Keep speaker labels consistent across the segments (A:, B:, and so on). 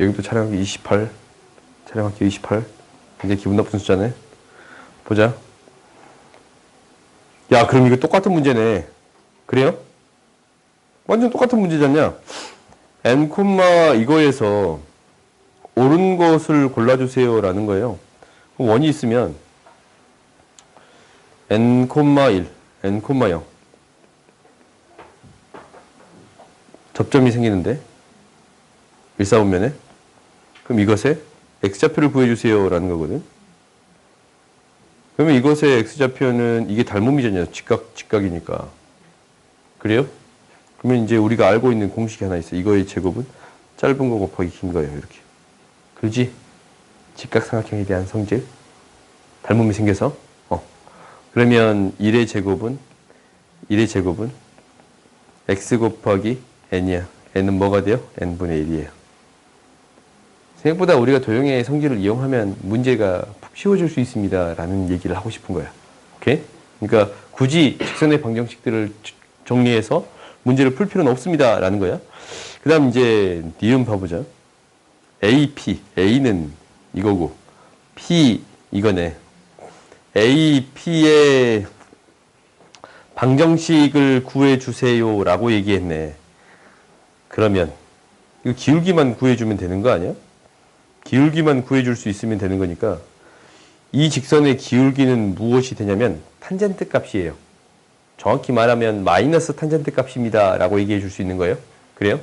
A: 여기도 촬영하기 28. 촬영하기 28. 굉장히 기분 나쁜 숫자네. 보자. 야, 그럼 이거 똑같은 문제네. 그래요? 완전 똑같은 문제잖냐? n, 이거에서 옳은 것을 골라주세요 라는 거예요. 그럼 원이 있으면 n, 1, n, 0 접점이 생기는데 일사분면에 그럼 이것의 x좌표를 구해주세요 라는 거거든. 그러면 이것의 x좌표는 이게 닮음이잖아요. 직각이니까. 그래요? 그러면 이제 우리가 알고 있는 공식이 하나 있어. 이거의 제곱은 짧은 거 곱하기 긴 거예요. 이렇게. 그렇지? 직각삼각형에 대한 성질. 닮음이 생겨서. 그러면 1의 제곱은 x 곱하기 n이야. n은 뭐가 돼요? n분의 1이에요. 생각보다 우리가 도형의 성질을 이용하면 문제가 푹 쉬워질 수 있습니다. 라는 얘기를 하고 싶은 거야. 오케이? 그러니까 굳이 직선의 방정식들을 정리해서 문제를 풀 필요는 없습니다. 라는 거야. 그 다음 이제 니은 봐보자. AP. A는 이거고 P 이거네. AP의 방정식을 구해주세요 라고 얘기했네. 그러면 이거 기울기만 구해주면 되는 거 아니야? 기울기만 구해줄 수 있으면 되는 거니까 이 직선의 기울기는 무엇이 되냐면 탄젠트 값이에요. 정확히 말하면 마이너스 탄젠트 값입니다 라고 얘기해 줄 수 있는 거예요. 그래요?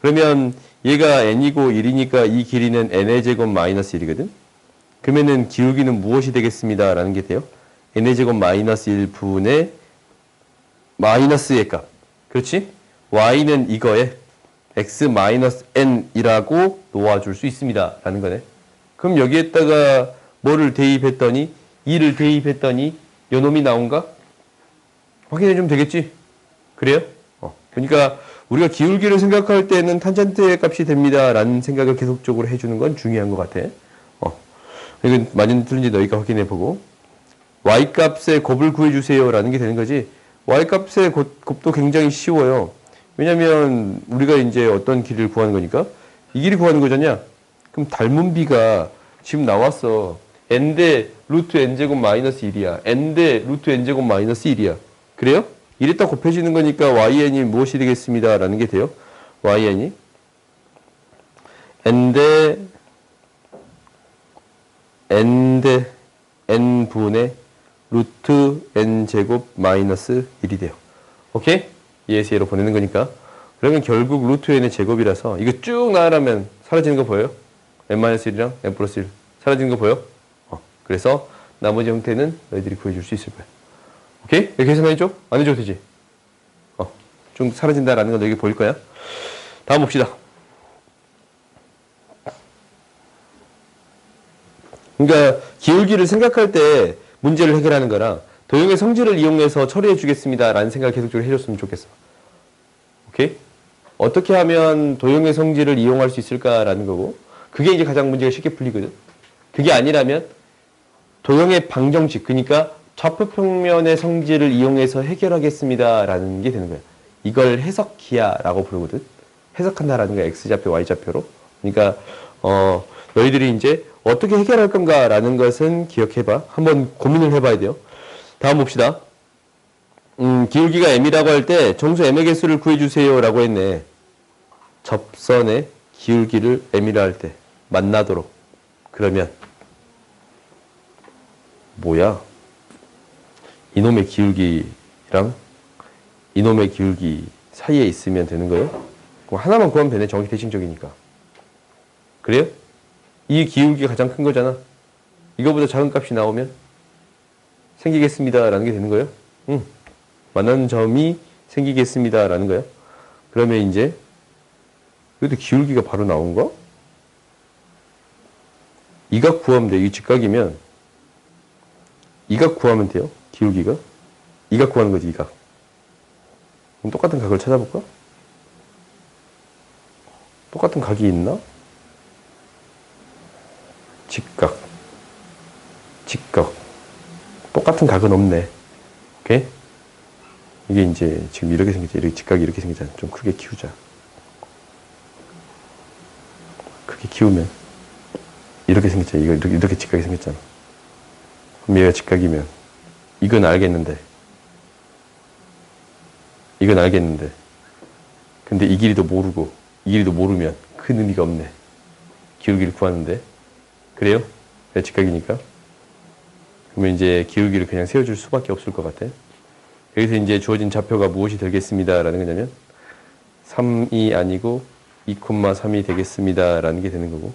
A: 그러면 얘가 n이고 1이니까 이 길이는 n의 제곱 마이너스 1이거든. 그러면은 기울기는 무엇이 되겠습니다 라는 게 돼요. n의 제곱 마이너스 1분의 마이너스의 값. 그렇지? y는 이거에 x 마이너스 n이라고 놓아줄 수 있습니다 라는 거네. 그럼 여기에다가 뭐를 대입했더니 2를 대입했더니 요 놈이 나온가? 확인해 주면 되겠지? 그래요? 그러니까 우리가 기울기를 생각할 때는 탄젠트의 값이 됩니다 라는 생각을 계속적으로 해주는 건 중요한 것 같아. 이건 맞는지 틀린지 너희가 확인해 보고 y값의 곱을 구해주세요 라는 게 되는 거지. y값의 곱도 굉장히 쉬워요. 왜냐면 우리가 이제 어떤 길이를 구하는 거니까 이 길이 구하는 거잖냐. 그럼 닮은 비가 지금 나왔어. n대 루트 n제곱 마이너스 1이야. n대 루트 n제곱 마이너스 1이야. 그래요? 이랬다 곱해지는 거니까yn이 무엇이 되겠습니다 라는 게 돼요.yn이 n대 n분의 루트 n제곱 마이너스 1이 돼요. 오케이? ES 얘로 보내는 거니까. 그러면 결국 루트 n의 제곱이라서 이거 쭉 나가려면 사라지는 거 보여요? n-1이랑 n 플러스 1 사라지는 거 보여? 그래서 나머지 형태는 너희들이 구해줄 수 있을 거야. 오케이? 이렇게 계산해줘? 안 해줘도 되지? 좀 사라진다라는 건 너희가 보일 거야. 다음 봅시다. 그러니까 기울기를 생각할 때 문제를 해결하는 거랑 도형의 성질을 이용해서 처리해 주겠습니다 라는 생각을 계속적으로 해줬으면 좋겠어. 오케이? 어떻게 하면 도형의 성질을 이용할 수 있을까라는 거고 그게 이제 가장 문제가 쉽게 풀리거든. 그게 아니라면 도형의 방정식, 그러니까 좌표평면의 성질을 이용해서 해결하겠습니다 라는 게 되는 거야. 이걸 해석기하라고 부르거든. 해석한다라는 거야. X좌표, Y좌표로. 그러니까 너희들이 이제 어떻게 해결할 건가라는 것은 기억해봐. 한번 고민을 해봐야 돼요. 다음 봅시다. 기울기가 m이라고 할 때 정수 m의 개수를 구해주세요 라고 했네. 접선의 기울기를 m이라 할 때 만나도록. 그러면 뭐야? 이놈의 기울기랑 이놈의 기울기 사이에 있으면 되는 거예요? 그럼 하나만 구하면 되네. 정확히 대칭적이니까. 그래요? 이 기울기가 가장 큰 거잖아. 이거보다 작은 값이 나오면 생기겠습니다 라는 게 되는 거예요. 만나는 점이 생기겠습니다 라는 거예요. 그러면 이제 여기도 기울기가 바로 나온 거? 이 각 구하면 돼요. 이 직각이면 이 각 구하면 돼요. 기울기가. 이 각 구하는 거지, 이 각. 그럼 똑같은 각을 찾아볼까? 똑같은 각이 있나? 직각. 똑같은 각은 없네. 오케이? 이게 이제 지금 이렇게 생겼지. 이렇게 직각이 이렇게 생기잖아. 좀 크게 키우자. 이렇게 키우면 이렇게 생겼잖아. 이렇게 직각이 생겼잖아. 그럼 얘가 직각이면 이건 알겠는데 근데 이 길이도 모르고 이 길이도 모르면 큰 의미가 없네. 기울기를 구하는데. 그래요? 왜 직각이니까? 그러면 이제 기울기를 그냥 세워줄 수밖에 없을 것 같아. 여기서 이제 주어진 좌표가 무엇이 되겠습니다 라는 거냐면 3이 아니고 2,3이 되겠습니다 라는 게 되는 거고,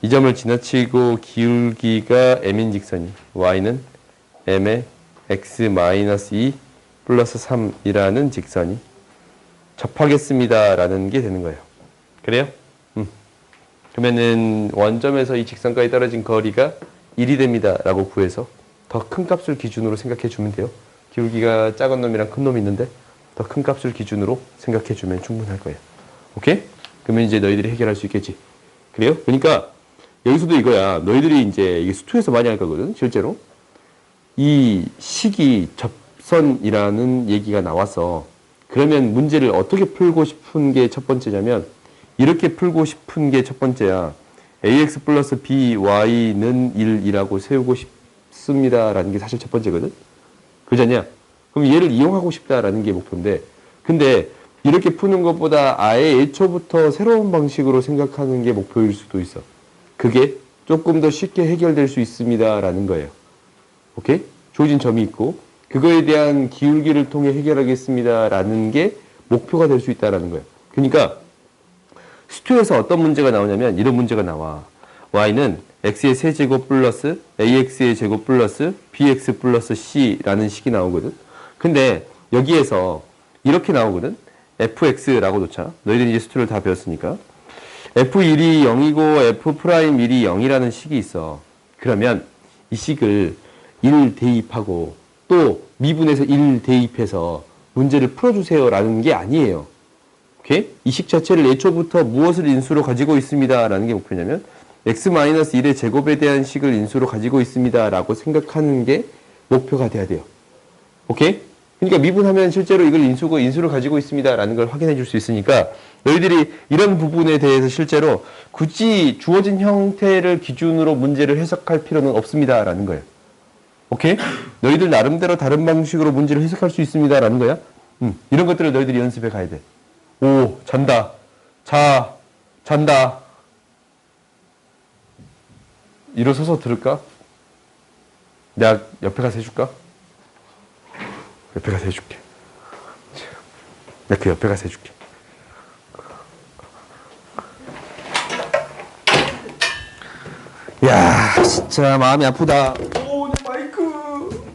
A: 이 점을 지나치고 기울기가 m인 직선이 y는 m의 x-2 플러스 3이라는 직선이 접하겠습니다 라는 게 되는 거예요. 그래요? 그러면은 원점에서 이 직선까지 떨어진 거리가 1이 됩니다 라고 구해서 더 큰 값을 기준으로 생각해 주면 돼요. 기울기가 작은 놈이랑 큰 놈이 있는데 더 큰 값을 기준으로 생각해 주면 충분할 거예요. 오케이? 그러면 이제 너희들이 해결할 수 있겠지. 그래요? 그러니까 여기서도 이거야. 너희들이 이제 이게 수투에서 많이 할 거거든, 실제로. 이 식이 접선이라는 얘기가 나와서 그러면 문제를 어떻게 풀고 싶은 게 첫 번째냐면 이렇게 풀고 싶은 게 첫 번째야. ax 플러스 by는 1이라고 세우고 싶습니다라는 게 사실 첫 번째거든. 그러잖냐? 그럼 얘를 이용하고 싶다라는 게 목표인데, 근데 이렇게 푸는 것보다 아예 애초부터 새로운 방식으로 생각하는 게 목표일 수도 있어. 그게 조금 더 쉽게 해결될 수 있습니다라는 거예요. 오케이? 주어진 점이 있고 그거에 대한 기울기를 통해 해결하겠습니다라는 게 목표가 될 수 있다라는 거예요. 그러니까 수투에서 어떤 문제가 나오냐면 이런 문제가 나와. y는 x의 세제곱 플러스 ax의 제곱 플러스 bx 플러스 c라는 식이 나오거든. 근데 여기에서 이렇게 나오거든. fx라고 놓자. 너희들이 이제 수투를 다 배웠으니까. f1이 0이고 f'1이 0이라는 식이 있어. 그러면 이 식을 1 대입하고 또 미분해서 1 대입해서 문제를 풀어주세요라는 게 아니에요. 오케이? 이 식 자체를 애초부터 무엇을 인수로 가지고 있습니다 라는 게 목표냐면 x-1의 제곱에 대한 식을 인수로 가지고 있습니다 라고 생각하는 게 목표가 돼야 돼요. 오케이? 그러니까 미분하면 실제로 이걸 인수로 가지고 있습니다 라는 걸 확인해 줄 수 있으니까 너희들이 이런 부분에 대해서 실제로 굳이 주어진 형태를 기준으로 문제를 해석할 필요는 없습니다 라는 거예요. 오케이? 너희들 나름대로 다른 방식으로 문제를 해석할 수 있습니다 라는 거야. 이런 것들을 너희들이 연습해 가야 돼. 오, 잔다. 자, 잔다. 일어서서 들을까? 내가 옆에 가서 해줄까? 옆에 가서 해줄게. 내가 그 옆에 가서 해줄게. 야, 진짜 마음이 아프다. 오, 내 마이크.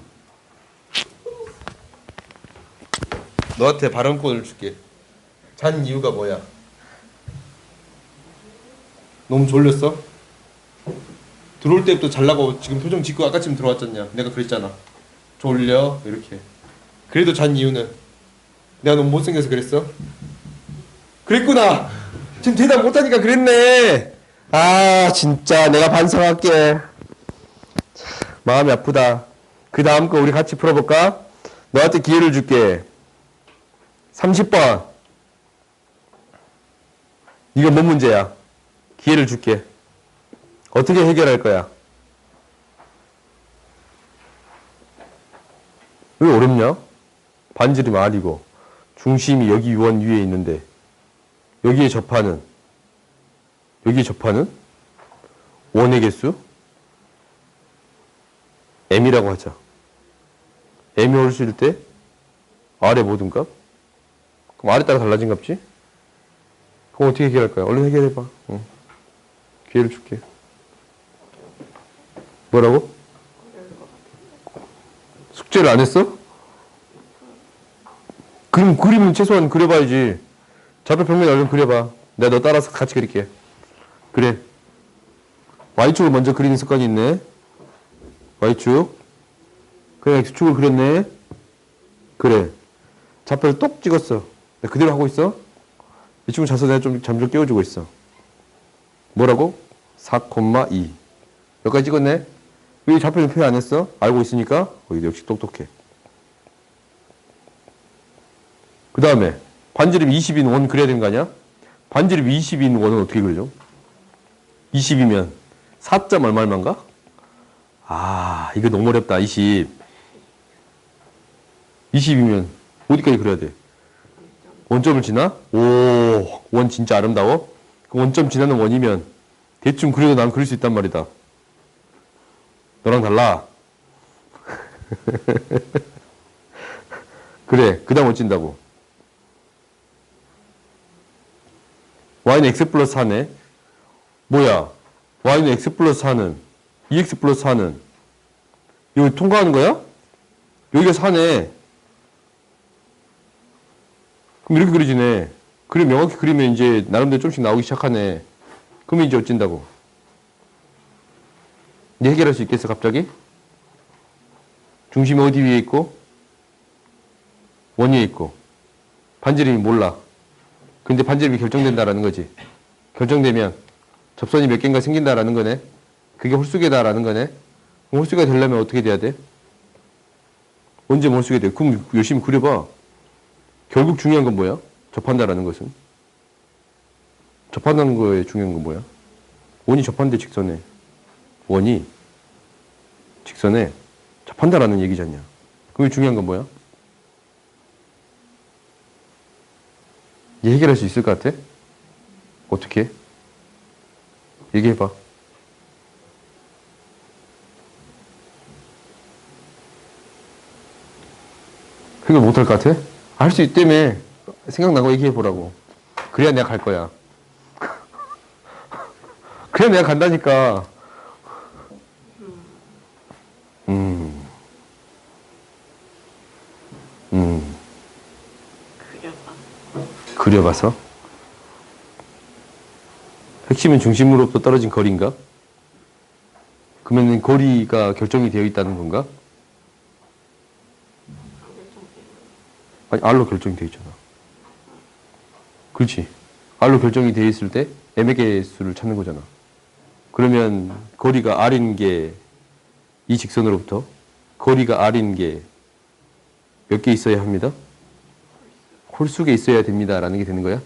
A: 너한테 발언권을 줄게. 잔 이유가 뭐야? 너무 졸렸어? 들어올 때부터 잘나고 지금 표정 짓고 아까쯤 들어왔잖냐. 내가 그랬잖아. 졸려 이렇게. 그래도 잔 이유는 내가 너무 못생겨서 그랬어? 그랬구나. 지금 대답 못하니까 그랬네. 아 진짜 내가 반성할게. 마음이 아프다. 그 다음 거 우리 같이 풀어볼까? 너한테 기회를 줄게. 30번. 이거 뭔 문제야? 기회를 줄게. 어떻게 해결할 거야? 왜 어렵냐? 반지름이 R이고 중심이 여기 원 위에 있는데 여기에 접하는 원의 개수 m이라고 하자. m이 홀수일 때 R의 모든 값? 그럼 R에 따라 달라진 값지? 그럼 어떻게 해결할 거야? 얼른 해결해봐. 응. 기회를 줄게. 뭐라고? 숙제를 안 했어? 그림은 최소한 그려봐야지. 좌표 평면 얼른 그려봐. 내가 너 따라서 같이 그릴게. 그래. Y축을 먼저 그리는 습관이 있네. Y축. 그래, X축을 그렸네. 그래. 좌표를 똑 찍었어. 내가 그대로 하고 있어. 이 친구 자서 내가 좀 잠 좀 깨워주고 있어. 뭐라고? 4,2. 여기까지 찍었네? 왜 좌표는 표현 안 했어? 알고 있으니까? 역시 똑똑해. 그 다음에 반지름 20인 원 그려야 되는 거 아니야? 반지름 20인 원은 어떻게 그리죠? 20이면 4점 얼마 얼마인가? 아, 이거 너무 어렵다. 20이면 어디까지 그려야 돼? 원점을 지나? 오, 원 진짜 아름다워? 그 원점 지나는 원이면 대충 그려도 난 그릴 수 있단 말이다. 너랑 달라. 그래, 그 다음 어찐다고? y는 x 플러스 4네. 뭐야? y는 x 플러스 4는 2x 플러스 4는 여기 통과하는 거야? 여기가 4네. 그럼 이렇게 그려지네. 그래 명확히 그리면 이제 나름대로 좀씩 나오기 시작하네. 그러면 이제 어찐다고? 이제 해결할 수 있겠어 갑자기? 중심이 어디 위에 있고? 원 위에 있고. 반지름이 몰라. 근데 반지름이 결정된다라는 거지. 결정되면 접선이 몇 개인가 생긴다라는 거네. 그게 홀수계다라는 거네. 홀수가 되려면 어떻게 돼야 돼? 언제 홀수가 돼? 그럼 열심히 그려봐. 결국 중요한 건 뭐야? 접한다라는 것은. 접한다는 거에 중요한 건 뭐야? 원이 접한대 직선에. 원이 직선에 접한다라는 얘기잖냐. 그게 중요한 건 뭐야? 얘 해결할 수 있을 것 같아? 어떻게? 얘기해봐. 해결 못할 것 같아? 할 수 있다며. 생각나고 얘기해보라고. 그래야 내가 갈 거야. 그래야 내가 간다니까. 그려봐서. 핵심은 중심으로부터 떨어진 거리인가? 그러면 거리가 결정이 되어 있다는 건가? 아니, R로 결정이 되어 있잖아. 그렇지. R로 결정이 되어 있을 때 M의 개수를 찾는 거잖아. 그러면 거리가 R인 게 이 직선으로부터 거리가 R인 게 몇 개 있어야 합니다? 홀수개 있어야 됩니다. 라는 게 되는 거야.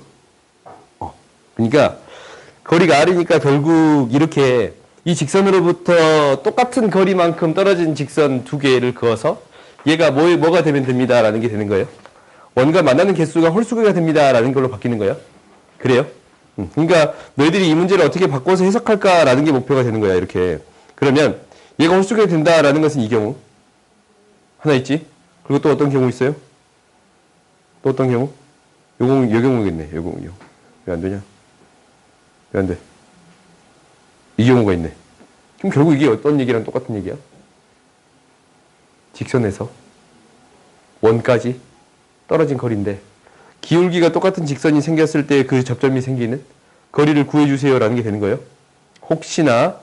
A: 그러니까 거리가 R이니까 결국 이렇게 이 직선으로부터 똑같은 거리만큼 떨어진 직선 두 개를 그어서 얘가 뭐가 되면 됩니다. 라는 게 되는 거예요. 원과 만나는 개수가 홀수개가 됩니다. 라는 걸로 바뀌는 거예요. 그래요? 그러니까 너희들이 이 문제를 어떻게 바꿔서 해석할까라는 게 목표가 되는 거야. 이렇게. 그러면 얘가 홀수개가 된다라는 것은 이 경우. 하나 있지? 그리고 또 어떤 경우 있어요? 또 어떤 경우? 요 경우겠네. 요 경우. 왜 안 되냐? 왜 안 돼? 이 경우가 있네. 그럼 결국 이게 어떤 얘기랑 똑같은 얘기야? 직선에서 원까지 떨어진 거리인데 기울기가 똑같은 직선이 생겼을 때 그 접점이 생기는 거리를 구해주세요 라는 게 되는 거예요. 혹시나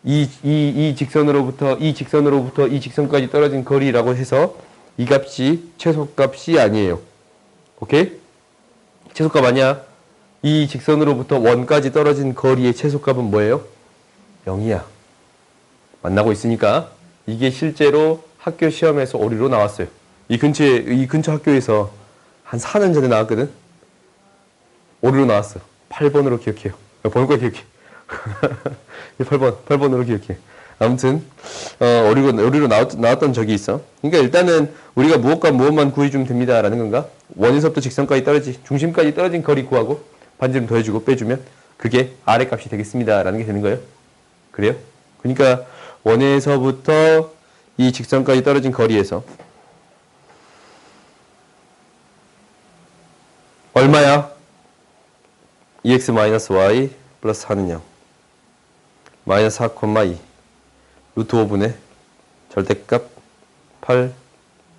A: 이 직선으로부터 이 직선까지 떨어진 거리라고 해서 이 값이 최소값이 아니에요. 오케이? 최소값 아니야. 이 직선으로부터 원까지 떨어진 거리의 최소값은 뭐예요? 0이야. 만나고 있으니까 이게 실제로 학교 시험에서 오류로 나왔어요. 이 근처 학교에서 한 4년 전에 나왔거든. 오류로 나왔어. 8번으로 기억해요. 번호가 기억해. 8번으로 기억해. 아무튼 오류로 나왔던 적이 있어. 그러니까 일단은 우리가 무엇과 무엇만 구해주면 됩니다. 라는 건가? 원에서부터 직선까지 중심까지 떨어진 거리 구하고 반지름 더해주고 빼주면 그게 R의 값이 되겠습니다. 라는 게 되는 거예요. 그래요? 그러니까 원에서부터 이 직선까지 떨어진 거리에서 얼마야? 2x-y 플러스 4는 0. 마이너스 4,2 루트 5분의 절대값 8,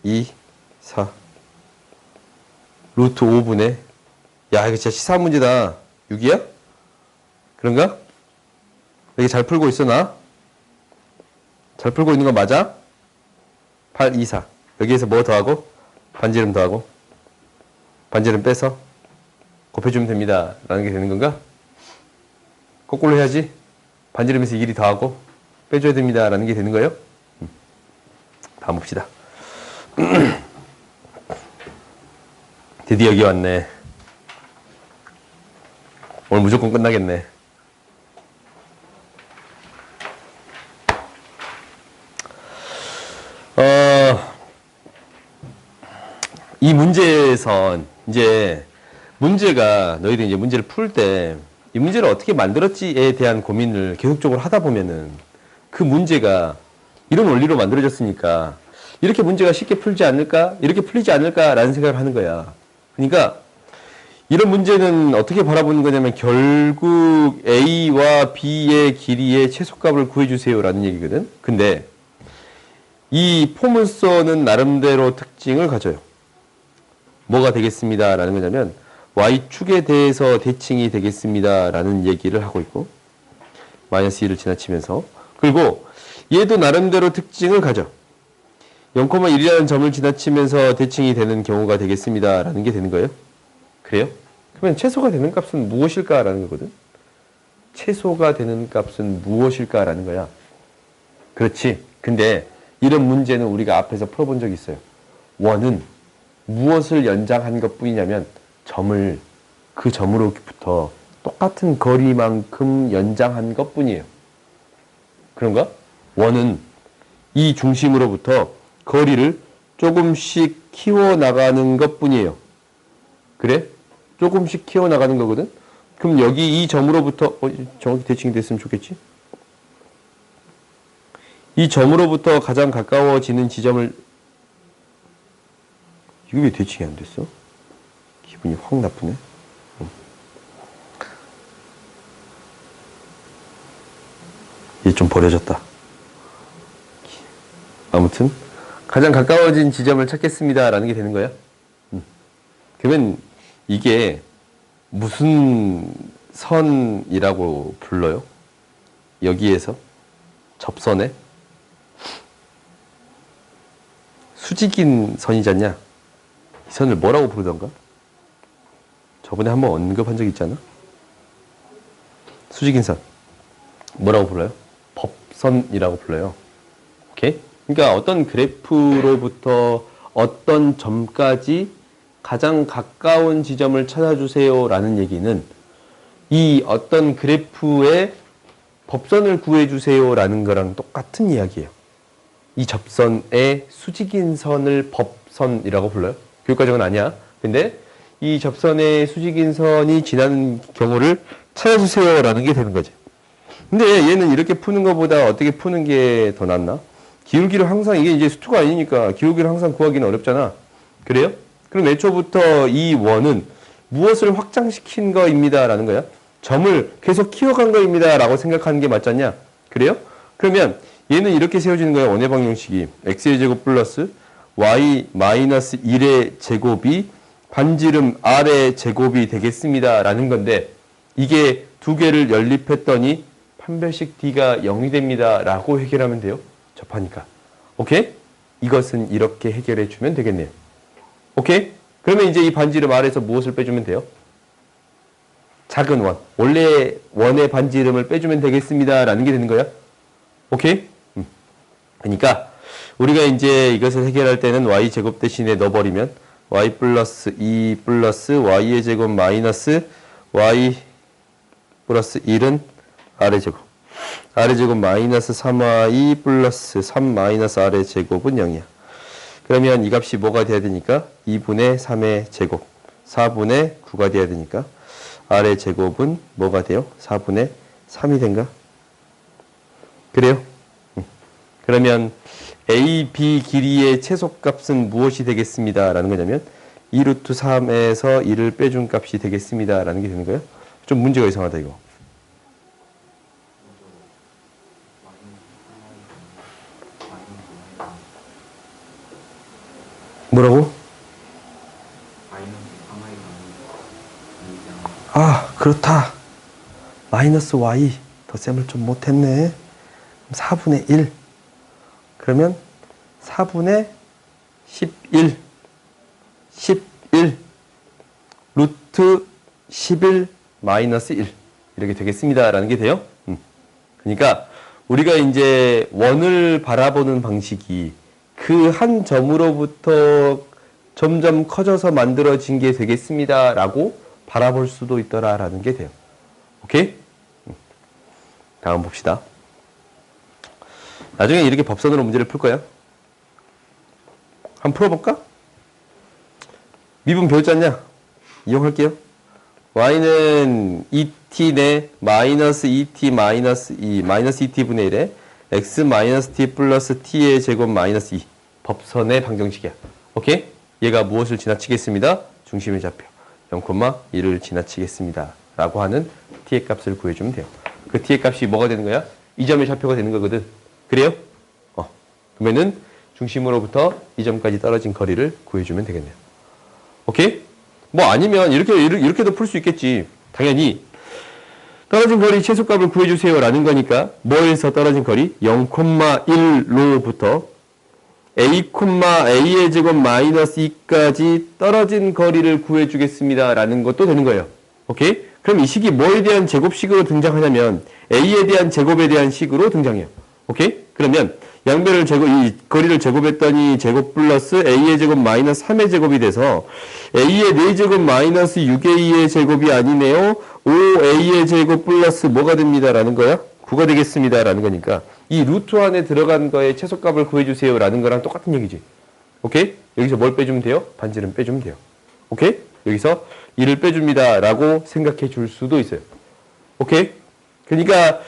A: 2, 4 루트 5분의 야 이거 진짜 시사 문제다. 6이야? 그런가? 여기 잘 풀고 있어 나? 잘 풀고 있는 거 맞아? 8, 2, 4 여기에서 뭐 더하고? 반지름 더하고 반지름 빼서 곱해주면 됩니다. 라는 게 되는 건가? 거꾸로 해야지. 반지름에서 1이 더하고 빼줘야 됩니다. 라는 게 되는 거예요. 다음 봅시다. 드디어 여기 왔네. 오늘 무조건 끝나겠네. 이 문제에선 이제 문제가 너희들이 이제 문제를 풀 때 이 문제를 어떻게 만들었지에 대한 고민을 계속적으로 하다 보면은 그 문제가 이런 원리로 만들어졌으니까 이렇게 문제가 쉽게 풀지 않을까? 이렇게 풀리지 않을까라는 생각을 하는 거야. 그러니까 이런 문제는 어떻게 바라보는 거냐면 결국 A와 B의 길이의 최소값을 구해주세요라는 얘기거든. 근데 이 포문서는 나름대로 특징을 가져요. 뭐가 되겠습니다라는 거냐면 Y축에 대해서 대칭이 되겠습니다라는 얘기를 하고 있고 마이너스 2를 지나치면서 그리고 얘도 나름대로 특징을 가져. 0,1이라는 점을 지나치면서 대칭이 되는 경우가 되겠습니다라는 게 되는 거예요. 그래요? 그러면 최소가 되는 값은 무엇일까라는 거거든. 최소가 되는 값은 무엇일까라는 거야. 그렇지. 근데 이런 문제는 우리가 앞에서 풀어본 적이 있어요. 원은 무엇을 연장한 것뿐이냐면 점을 그 점으로부터 똑같은 거리만큼 연장한 것뿐이에요. 그런가? 원은 이 중심으로부터 거리를 조금씩 키워나가는 것뿐이에요. 그래? 조금씩 키워나가는 거거든? 그럼 여기 이 점으로부터 정확히 대칭이 됐으면 좋겠지? 이 점으로부터 가장 가까워지는 지점을 이게 왜 대칭이 안 됐어? 기분이 확 나쁘네. 얘 좀 버려졌다. 아무튼 가장 가까워진 지점을 찾겠습니다라는 게 되는 거야. 그러면 이게 무슨 선이라고 불러요? 여기에서 접선에 수직인 선이잖냐? 이 선을 뭐라고 부르던가? 저번에 한번 언급한 적 있잖아? 수직인 선. 뭐라고 불러요? 법선이라고 불러요. 오케이? 그러니까 어떤 그래프로부터 어떤 점까지 가장 가까운 지점을 찾아주세요 라는 얘기는 이 어떤 그래프의 법선을 구해주세요 라는 거랑 똑같은 이야기예요. 이 접선의 수직인 선을 법선이라고 불러요. 교육과정은 아니야. 근데 이 접선의 수직인 선이 지나는 경우를 찾아주세요 라는 게 되는 거지. 근데 얘는 이렇게 푸는 것보다 어떻게 푸는 게 더 낫나? 기울기를 항상 이게 이제 수투가 아니니까 기울기를 항상 구하기는 어렵잖아. 그래요? 그럼 애초부터 이 원은 무엇을 확장시킨 거입니다 라는 거야. 점을 계속 키워간 거입니다 라고 생각하는 게 맞잖냐? 그래요? 그러면 얘는 이렇게 세워지는 거예요. 원의 방정식이 x의 제곱 플러스 y 마이너스 1의 제곱이 반지름 r의 제곱이 되겠습니다 라는 건데 이게 두 개를 연립했더니 판별식 d가 0이 됩니다 라고 해결하면 돼요. 접하니까. 오케이? 이것은 이렇게 해결해 주면 되겠네요. 오케이? 그러면 이제 이 반지름 R에서 무엇을 빼주면 돼요? 작은 원. 원래 원의 반지름을 빼주면 되겠습니다 라는 게 되는 거야. 오케이? 그러니까 우리가 이제 이것을 해결할 때는 y제곱 대신에 넣어버리면 y 플러스 2 플러스 y의 제곱 마이너스 y 플러스 1은 r의 제곱. r의 제곱 마이너스 3y 플러스 3 마이너스 r의 제곱은 0이야. 그러면 이 값이 뭐가 돼야 되니까 2분의 3의 제곱 4분의 9가 돼야 되니까 r의 제곱은 뭐가 돼요? 4분의 3이 된가? 그래요? 그러면 a, b 길이의 최소값은 무엇이 되겠습니다 라는 거냐면 2루트 3에서 1을 빼준 값이 되겠습니다 라는 게 되는 거예요. 좀 문제가 이상하다 이거. 뭐라고? 아, 그렇다. 마이너스 y 덧셈을 좀 못했네. 4분의 1. 그러면 4분의 11. 11 루트 11 마이너스 1 이렇게 되겠습니다 라는 게 돼요. 그러니까 우리가 이제 원을 바라보는 방식이 그 한 점으로부터 점점 커져서 만들어진 게 되겠습니다 라고 바라볼 수도 있더라 라는 게 돼요. 오케이? 다음 봅시다. 나중에 이렇게 법선으로 문제를 풀 거야. 한번 풀어볼까? 미분 배웠지 않냐? 이용할게요. y는 2t 내 마이너스 2t 마이너스 2 마이너스 2t 분의 1에 x 마이너스 t 플러스 t의 제곱 마이너스 2 법선의 방정식이야. 오케이? 얘가 무엇을 지나치겠습니다? 중심의 좌표 0,1을 지나치겠습니다. 라고 하는 t의 값을 구해주면 돼요. 그 t의 값이 뭐가 되는 거야? 이 점의 좌표가 되는 거거든. 그래요? 그러면은 중심으로부터 이 점까지 떨어진 거리를 구해주면 되겠네요. 오케이? 뭐 아니면 이렇게도 풀 수 있겠지. 당연히 떨어진 거리 최소값을 구해주세요 라는 거니까 뭐에서 떨어진 거리? 0,1로부터 a의 제곱 마이너스 2까지 떨어진 거리를 구해주겠습니다 라는 것도 되는 거예요. 오케이? 그럼 이 식이 뭐에 대한 제곱식으로 등장하냐면 a에 대한 제곱에 대한 식으로 등장해요. 오케이? 그러면 양변을 이 거리를 제곱했더니 제곱 플러스 a의 제곱 마이너스 3의 제곱이 돼서 a의 4제곱 마이너스 6a의 제곱이 아니네요. 5a의 제곱 플러스 뭐가 됩니다 라는 거야? 9가 되겠습니다 라는 거니까 이 루트 안에 들어간 거의 최소값을 구해주세요 라는 거랑 똑같은 얘기지. 오케이? 여기서 뭘 빼주면 돼요? 반지름 빼주면 돼요. 오케이? 여기서 1을 빼줍니다 라고 생각해 줄 수도 있어요. 오케이? 그러니까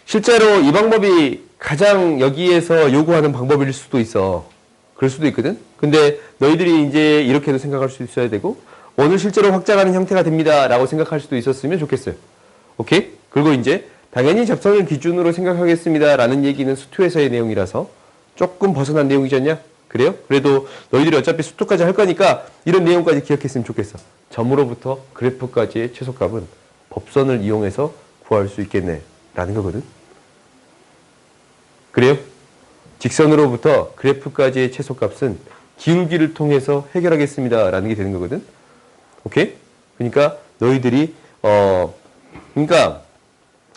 A: 실제로 이 방법이 가장 여기에서 요구하는 방법일 수도 있어. 그럴 수도 있거든. 근데 너희들이 이제 이렇게도 생각할 수 있어야 되고 오늘 실제로 확장하는 형태가 됩니다 라고 생각할 수도 있었으면 좋겠어요. 오케이? 그리고 이제 당연히 접선을 기준으로 생각하겠습니다 라는 얘기는 수투에서의 내용이라서 조금 벗어난 내용이지 않냐? 그래요? 그래도 너희들이 어차피 수투까지 할 거니까 이런 내용까지 기억했으면 좋겠어. 점으로부터 그래프까지의 최소값은 법선을 이용해서 구할 수 있겠네 라는 거거든. 그래요? 직선으로부터 그래프까지의 최소값은 기울기를 통해서 해결하겠습니다 라는 게 되는 거거든. 오케이? 그러니까 너희들이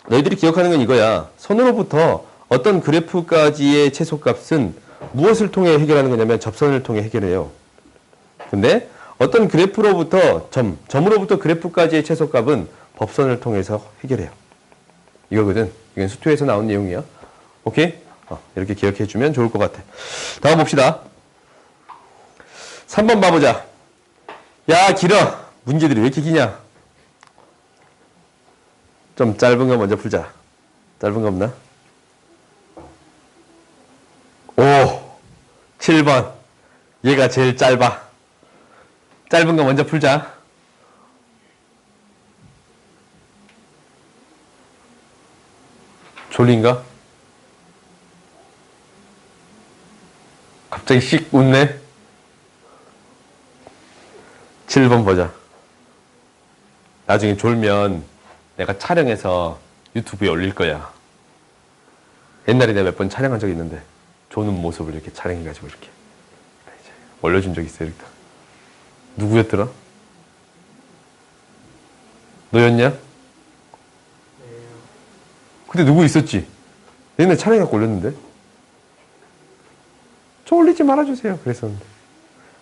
A: 너희들이 기억하는 건 이거야. 선으로부터 어떤 그래프까지의 최소값은 무엇을 통해 해결하는 거냐면 접선을 통해 해결해요. 근데 어떤 그래프로부터 점으로부터 그래프까지의 최소값은 법선을 통해서 해결해요. 이거거든. 이건 수투에서 나온 내용이야. 오케이? 이렇게 기억해 주면 좋을 것 같아. 다음 봅시다. 3번 봐보자. 야, 길어. 문제들이 왜 이렇게 기냐? 좀 짧은 거 먼저 풀자. 짧은 거 없나? 7번. 얘가 제일 짧아. 짧은 거 먼저 풀자. 졸린가? 갑자기 씩 웃네? 7번 보자. 나중에 졸면 내가 촬영해서 유튜브에 올릴 거야. 옛날에 내가 몇 번 촬영한 적이 있는데 조는 모습을 이렇게 촬영해가지고 이렇게 올려준 적 있어요. 이렇게. 누구였더라? 너였냐? 그때 누구 있었지? 옛날에 촬영해갖고 올렸는데 저 올리지 말아주세요 그랬었는데.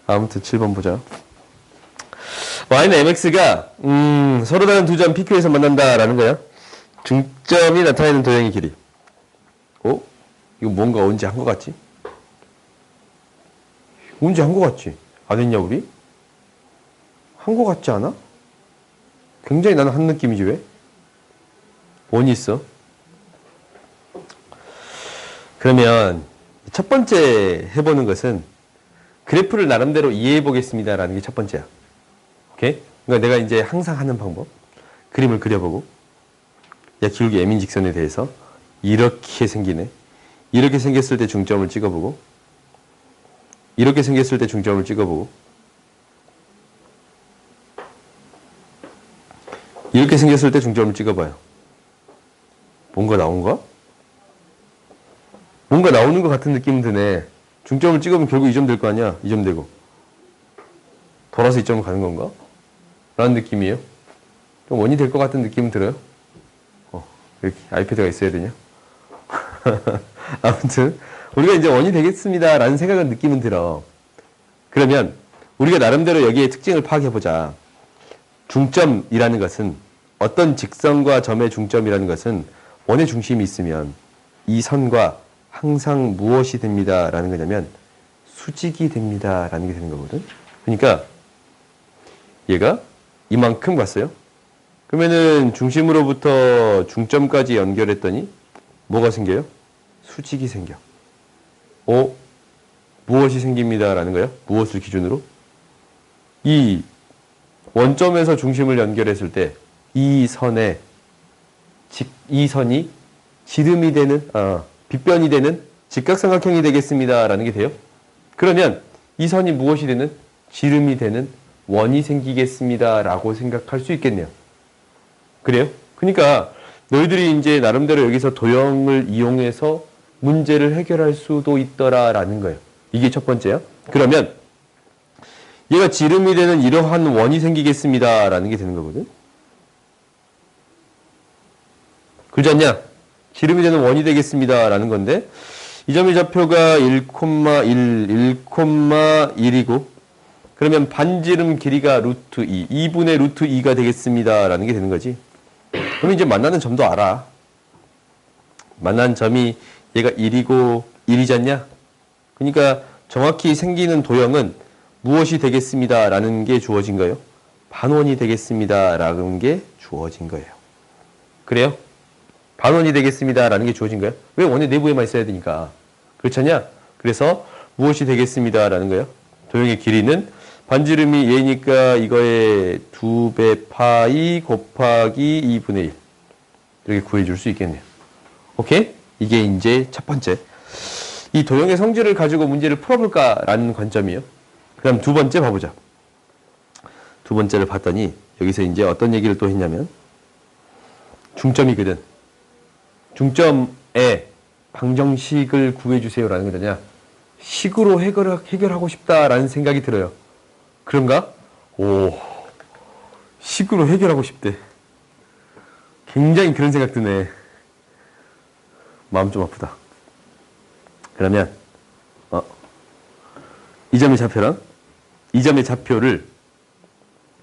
A: 아무튼 7번 보자. y는 mx가 서로 다른 두 점 PQ에서 만난다라는 거야. 중점이 나타내는 도형의 길이. 이거 뭔가 언제 한 것 같지? 언제 한 것 같지? 안 했냐 우리? 한 것 같지 않아? 굉장히 나는 한 느낌이지 왜? 원이 있어. 그러면 첫 번째 해보는 것은 그래프를 나름대로 이해해 보겠습니다 라는 게 첫 번째야. 오케이? 그러니까 내가 이제 항상 하는 방법, 그림을 그려보고 야 기울기 m인 직선에 대해서 이렇게 생기네. 이렇게 생겼을 때 중점을 찍어보고 이렇게 생겼을 때 중점을 찍어보고 이렇게 생겼을 때 중점을 찍어봐요. 뭔가 나온가? 뭔가 나오는 것 같은 느낌 드네. 중점을 찍으면 결국 이 점 될 거 아니야? 이 점 되고 돌아서 이 점을 가는 건가? 라는 느낌이에요. 좀 원이 될 것 같은 느낌은 들어요. 이렇게 아이패드가 있어야 되냐? 아무튼 우리가 이제 원이 되겠습니다 라는 생각은 느낌은 들어. 그러면 우리가 나름대로 여기에 특징을 파악해보자. 중점이라는 것은 어떤 직선과 점의 중점이라는 것은 원의 중심이 있으면 이 선과 항상 무엇이 됩니다 라는 거냐면 수직이 됩니다. 라는 게 되는 거거든. 그러니까 얘가 이만큼 갔어요. 그러면은 중심으로부터 중점까지 연결했더니 뭐가 생겨요? 수직이 생겨. 무엇이 생깁니다. 라는 거야. 무엇을 기준으로? 이 원점에서 중심을 연결했을 때 이 선에 이 선이 지름이 되는 빗변이 되는 직각삼각형이 되겠습니다. 라는 게 돼요. 그러면 이 선이 무엇이 되는 지름이 되는 원이 생기겠습니다. 라고 생각할 수 있겠네요. 그래요? 그러니까 너희들이 이제 나름대로 여기서 도형을 이용해서 문제를 해결할 수도 있더라 라는 거예요. 이게 첫 번째야. 그러면 얘가 지름이 되는 이러한 원이 생기겠습니다. 라는 게 되는 거거든. 그렇지 않냐? 지름이 되는 원이 되겠습니다. 라는 건데 이 점의 좌표가 1,1, 1,1이고 그러면 반지름 길이가 루트 2, 2분의 루트 2가 되겠습니다. 라는 게 되는 거지. 그럼 이제 만나는 점도 알아. 만난 점이 얘가 1이고 1이지 않냐? 그러니까 정확히 생기는 도형은 무엇이 되겠습니다. 라는 게 주어진 거예요. 반원이 되겠습니다. 라는 게 주어진 거예요. 그래요? 반원이 되겠습니다. 라는 게 주어진 거예요. 왜 원의 내부에만 있어야 되니까. 그렇지 않냐? 그래서 무엇이 되겠습니다. 라는 거예요. 도형의 길이는 반지름이 얘니까 이거의 2배 파이 곱하기 2분의 1. 이렇게 구해줄 수 있겠네요. 오케이? 이게 이제 첫 번째. 이 도형의 성질을 가지고 문제를 풀어볼까라는 관점이에요. 그 다음 두 번째 봐보자. 두 번째를 봤더니 여기서 이제 어떤 얘기를 또 했냐면 중점이거든. 중점에 방정식을 구해주세요라는 거냐. 식으로 해결하고 싶다라는 생각이 들어요. 그런가? 식으로 해결하고 싶대. 굉장히 그런 생각 드네. 마음 좀 아프다. 그러면 이 점의 좌표랑 이 점의 좌표를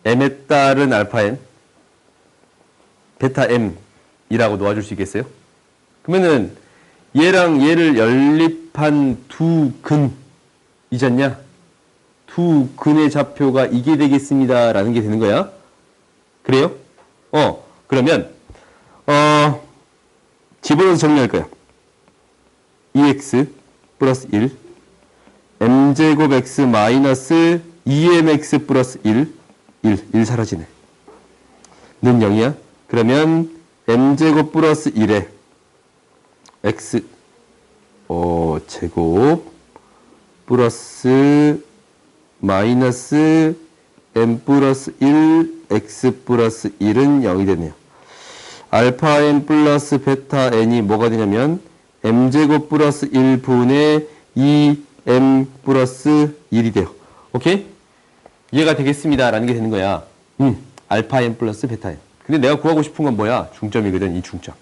A: m에 따른 알파 n, 베타 m이라고 놓아줄 수 있겠어요? 그러면은 얘랑 얘를 연립한 두 근이지 않냐? 두 근의 좌표가 이게 되겠습니다. 라는 게 되는 거야. 그래요? 그러면 집어넣어서 정리할 거야. 2x 플러스 1 m제곱 x 마이너스 2mx 플러스 1 사라지네. 는 0이야. 그러면 m제곱 플러스 1에 x 제곱 플러스 마이너스 m 플러스 1 x 플러스 1은 0이 되네요. 알파 n 플러스 베타 n이 뭐가 되냐면 m제곱 플러스 1분의 2m 플러스 1이 돼요. 오케이? 이해가 되겠습니다. 라는 게 되는 거야. 알파 n 플러스 베타 n. 근데 내가 구하고 싶은 건 뭐야? 중점이거든. 이 중점.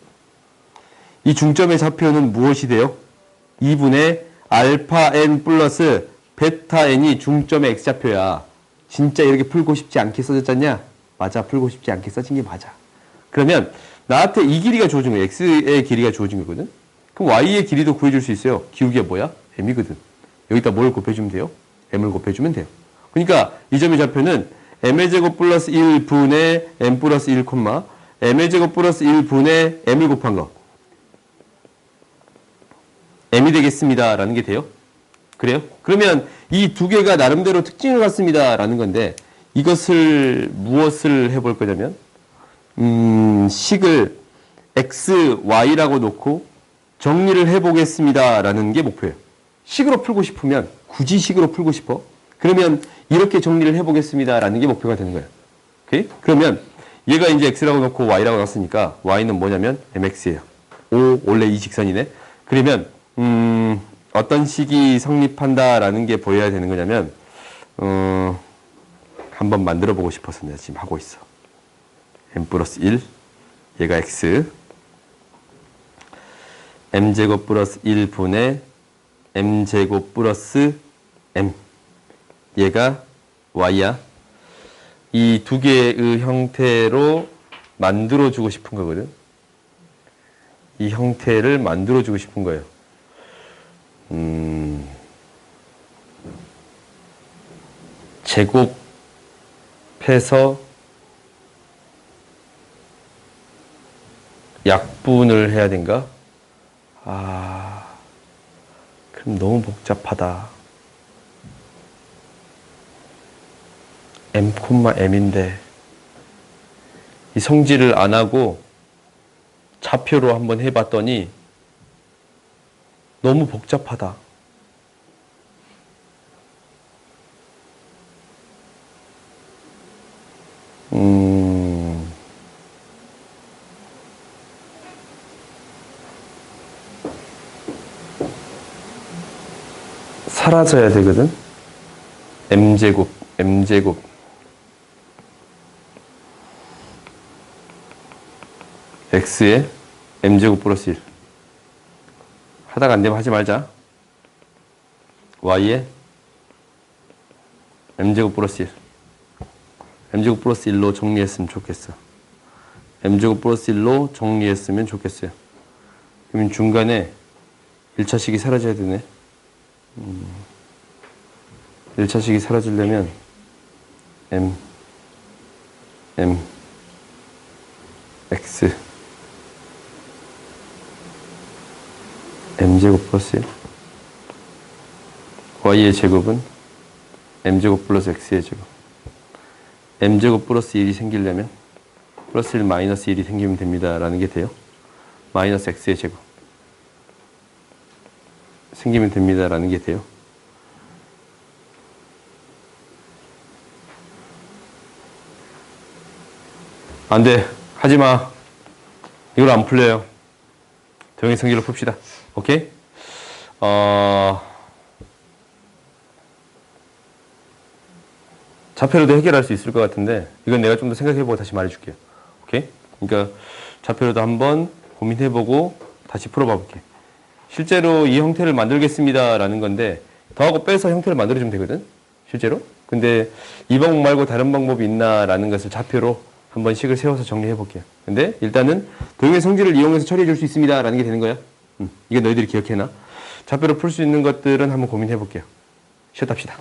A: 이 중점의 좌표는 무엇이 돼요? 2분의 알파 n 플러스 베타 n이 중점의 x좌표야. 진짜 이렇게 풀고 싶지 않게 써졌잖냐? 맞아. 풀고 싶지 않게 써진 게 맞아. 그러면 나한테 이 길이가 주어진 거야. x의 길이가 주어진 거거든. 그럼 y의 길이도 구해줄 수 있어요. 기울기가 뭐야? m이거든. 여기다 뭘 곱해주면 돼요? m을 곱해주면 돼요. 그러니까 이 점의 좌표는 m의 제곱 플러스 1분의 m 플러스 1, m의 제곱 플러스 1분의 m을 곱한 거. m이 되겠습니다. 라는 게 돼요. 그래요? 그러면 이 두 개가 나름대로 특징을 갖습니다. 라는 건데 이것을 무엇을 해볼 거냐면 식을 x, y라고 놓고 정리를 해보겠습니다. 라는 게 목표예요. 식으로 풀고 싶으면 굳이 식으로 풀고 싶어. 그러면 이렇게 정리를 해보겠습니다. 라는 게 목표가 되는 거예요. 오케이? 그러면 얘가 이제 x라고 놓고 y라고 놨으니까 y는 뭐냐면 mx예요. 원래 이 직선이네. 그러면 어떤 식이 성립한다라는 게 보여야 되는 거냐면 한번 만들어 보고 싶어서 내가 지금 하고 있어. m 플러스 1 얘가 x m제곱 플러스 1분의 m제곱 플러스 m 얘가 y야. 이 두 개의 형태로 만들어주고 싶은 거거든. 이 형태를 만들어주고 싶은 거예요. 제곱해서 약분을 해야 된가? 그럼 너무 복잡하다. m인데 이 성질을 안 하고 좌표로 한번 해봤더니 너무 복잡하다. 사라져야 되거든. m제곱 x에 m제곱 플러스 1 하다가 안 되면 하지 말자. y에 m제곱 플러스 1 m제곱 플러스 1로 정리했으면 좋겠어. m제곱 플러스 1로 정리했으면 좋겠어요. 그러면 중간에 1차식이 사라져야 되네. 1차식이 사라지려면 x m제곱 플러스 1 y의 제곱은 m제곱 플러스 x의 제곱 m제곱 플러스 1이 생기려면 플러스 1 마이너스 1이 생기면 됩니다 라는 게 돼요. 마이너스 x의 제곱 생기면 됩니다 라는 게 돼요. 안 돼. 하지 마. 이걸 안 풀려요. 도형의 성질을 풉시다. 오케이? 좌표로도 해결할 수 있을 것 같은데 이건 내가 좀 더 생각해보고 다시 말해줄게요. 오케이? 그러니까 좌표로도 한번 고민해보고 다시 풀어봐 볼게. 실제로 이 형태를 만들겠습니다 라는 건데 더하고 빼서 형태를 만들어주면 되거든? 실제로? 근데 이 방법 말고 다른 방법이 있나 라는 것을 좌표로 한번 식을 세워서 정리해 볼게요. 근데 일단은 도형의 성질을 이용해서 처리해 줄 수 있습니다 라는 게 되는 거야. 이게 너희들이 기억해놔. 좌표로 풀 수 있는 것들은 한번 고민해 볼게요. 쉬었다 합시다.